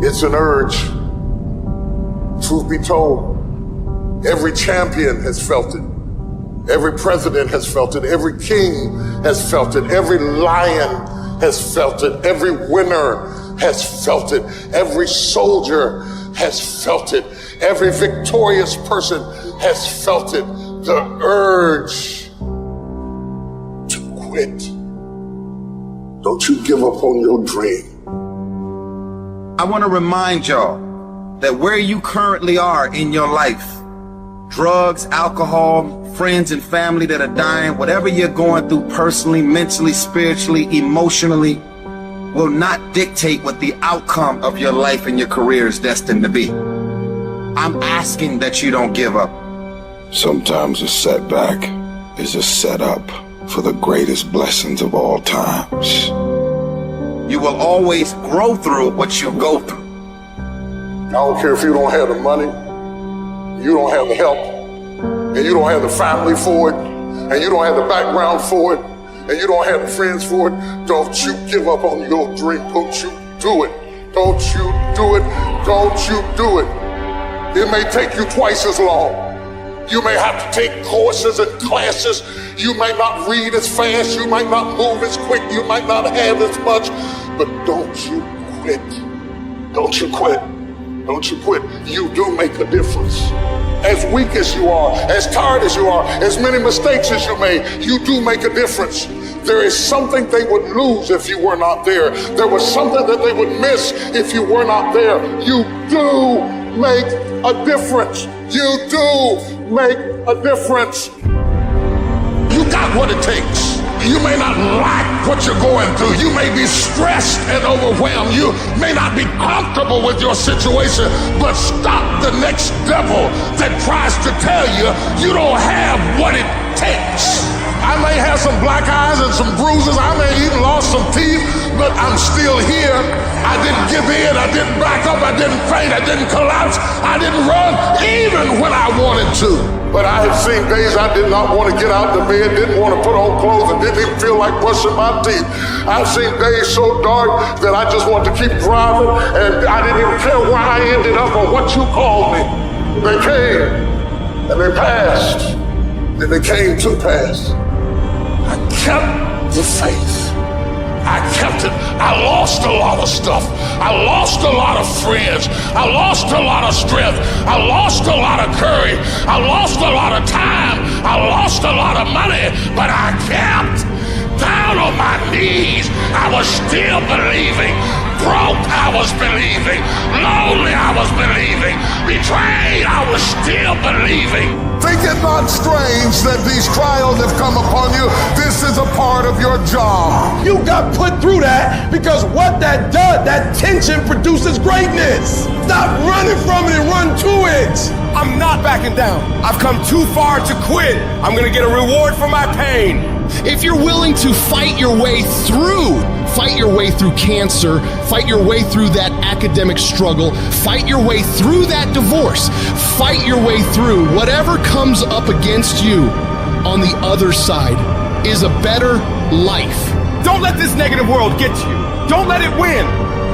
It's an urge. Truth be told, every champion has felt it. Every president has felt it. Every king has felt it. Every lion has felt it. Every winner has felt it. Every soldier has felt it. Every victorious person has felt it. The urge to quit. Don't you give up on your dream. I want to remind y'all that where you currently are in your life, drugs, alcohol, friends and family that are dying, whatever you're going through personally, mentally, spiritually, emotionally, will not dictate what the outcome of your life and your career is destined to be. I'm asking that you don't give up. Sometimes a setback is a setup for the greatest blessings of all times. You will always grow through what you go through. I don't care if you don't have the money, you don't have the help, and you don't have the family for it, and you don't have the background for it, and you don't have the friends for it. Don't you give up on your dream. Don't you do it. Don't you do it. Don't you do it. It may take you twice as long. You may have to take courses and classes. You might not read as fast. You might not move as quick. You might not have as much. But don't you quit. Don't you quit. Don't you quit. You do make a difference. As weak as you are, as tired as you are, as many mistakes as you made, you do make a difference. There is something they would lose if you were not there. There was something that they would miss if you were not there. You do make a difference. You do make a difference. You got what it takes. You may not like what you're going through. You may be stressed and overwhelmed. You may not be comfortable with your situation, but stop the next devil that tries to tell you you don't have what it takes. I may have some black eyes and some bruises. I may even lost some teeth, but I'm still here. I didn't give in. I didn't back up. I didn't faint. I didn't collapse. I didn't run even when I wanted to. But I have seen days I did not want to get out of bed, didn't want to put on clothes, and didn't even feel like brushing my teeth. I've seen days so dark that I just wanted to keep driving, and I didn't even care where I ended up or what you called me. They came, and they passed, and they came to pass. I kept the faith. I kept it. I lost a lot of stuff. I lost a lot of friends. I lost a lot of strength. I lost a lot of courage. I lost a lot of time. I lost a lot of money, but I kept down on my knees. I was still believing. Broke, I was believing. Lonely, I was believing. Betrayed, I was still believing. Think it not strange that these trials have come upon you. This is a part of your job. You got put through that because what that does, that tension produces greatness. Stop running from it and run to it. I'm not backing down. I've come too far to quit. I'm gonna get a reward for my pain. If you're willing to fight your way through cancer, fight your way through that academic struggle, fight your way through that divorce, fight your way through whatever comes up against you on the other side is a better life. Don't let this negative world get you. Don't let it win.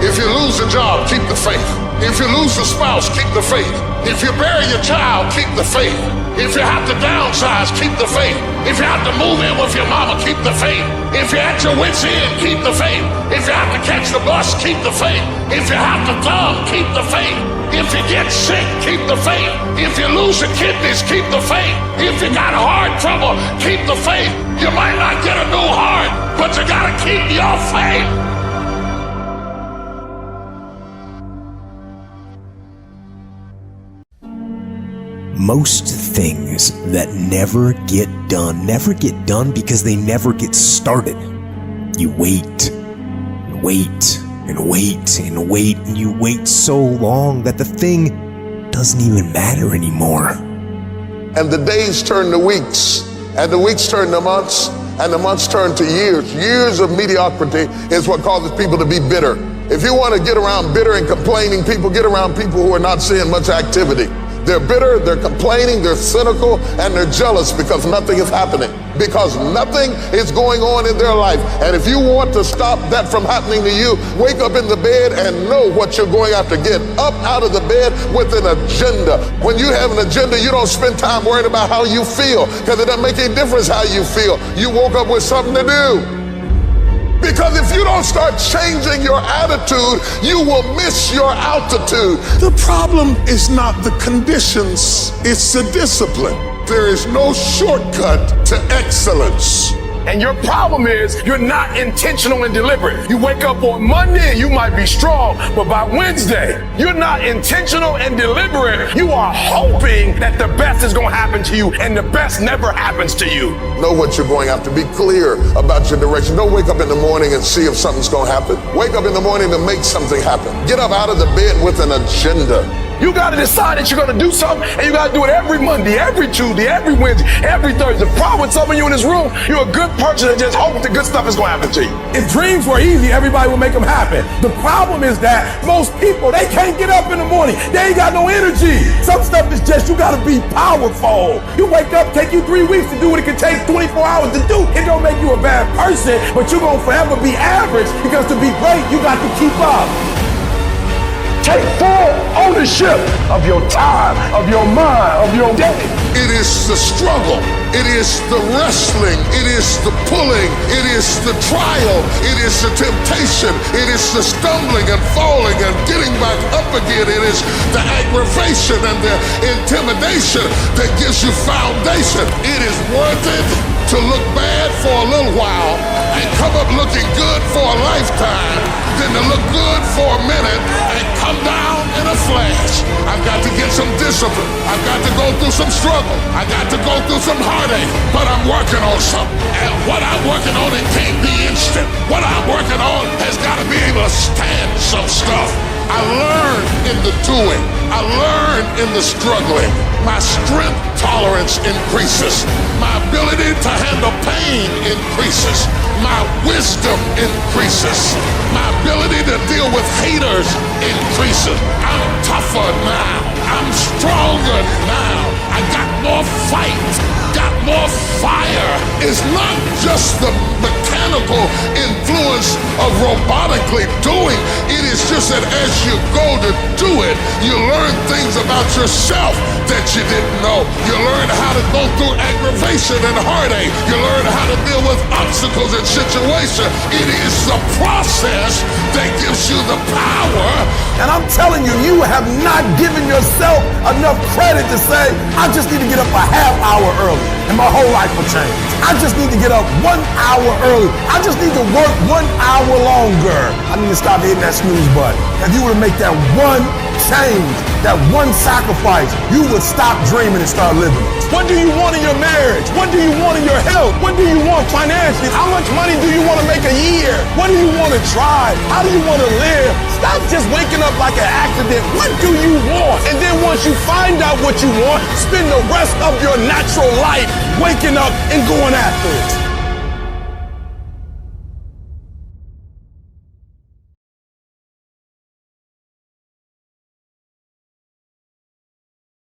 If you lose a job, keep the faith. If you lose a spouse, keep the faith. If you bury your child, keep the faith. If you have to downsize, keep the faith. If you have to move in with your mama, keep the faith. If you're at your wit's end, keep the faith. If you have to catch the bus, keep the faith. If you have to thumb, keep the faith. If you get sick, keep the faith. If you lose your kidneys, keep the faith. If you got heart trouble, keep the faith. You might not get a new heart, but you gotta keep your faith. Most things that never get done because they never get started. You wait, and wait, and wait, and wait, and you wait so long that the thing doesn't even matter anymore. And the days turn to weeks, and the weeks turn to months, and the months turn to years. Years of mediocrity is what causes people to be bitter. If you want to get around bitter and complaining people, get around people who are not seeing much activity. They're bitter, they're complaining, they're cynical, and they're jealous because nothing is happening. Because nothing is going on in their life. And if you want to stop that from happening to you, wake up in the bed and know what you're going after. Get up out of the bed with an agenda. When you have an agenda, you don't spend time worrying about how you feel, because it doesn't make any difference how you feel. You woke up with something to do. Because if you don't start changing your attitude, you will miss your altitude. The problem is not the conditions, it's the discipline. There is no shortcut to excellence. And your problem is you're not intentional and deliberate. You wake up on Monday and you might be strong, but by Wednesday, you're not intentional and deliberate. You are hoping that the best is gonna happen to you, and the best never happens to you. Know what you're going after. Be clear about your direction. Don't wake up in the morning and see if something's gonna happen. Wake up in the morning to make something happen. Get up out of the bed with an agenda. You gotta decide that you're gonna do something, and you gotta do it every Monday, every Tuesday, every Wednesday, every Thursday. The problem with some of you in this room, you're a good person that just hopes the good stuff is gonna happen to you. If dreams were easy, everybody would make them happen. The problem is that most people, they can't get up in the morning. They ain't got no energy. Some stuff is just, you gotta be powerful. You wake up, take you 3 weeks to do what it can take 24 hours to do. It don't make you a bad person, but you're gonna forever be average, because to be great, you got to keep up. Take full ownership of your time, of your mind, of your day. It is the struggle. It is the wrestling. It is the pulling. It is the trial. It is the temptation. It is the stumbling and falling and getting back up again. It is the aggravation and the intimidation that gives you foundation. It is worth it to look bad for a little while and come up looking good for a lifetime, than to look good for a minute and come down in a flash. I've got to get some discipline. I've got to go through some struggle. I got to go through some heartache, but I'm working on something. And what I'm working on, it can't be instant. What I'm working on has got to be able to stand some stuff. I learn in the doing. I learn in the struggling. My strength tolerance increases. My ability to handle pain increases. My wisdom increases. My ability to deal with haters increases. I'm tougher now. I'm stronger now. I got more fight, got more fire. It's not just the mechanical influence of robotically doing. It is just that as you go to do it, you learn things about yourself that you didn't know. You learn how to go through aggravation and heartache. You learn how to deal with obstacles and situations. It is the process that gives you the power. And I'm telling you, you have not given yourself enough credit to say, I just need to get up a half hour early and my whole life will change. I just need to get up 1 hour early. I just need to work 1 hour longer. I need to stop hitting that snooze button. If you were to make that one change, that one sacrifice, you would stop dreaming and start living. What do you want in your marriage? What do you want in your health? What do you want financially? How much money do you want to make a year? What do you want to try? How do you want to live? Stop just waking up like an accident. What do you want? And then once you find out what you want, spend the rest of your natural life waking up and going after it.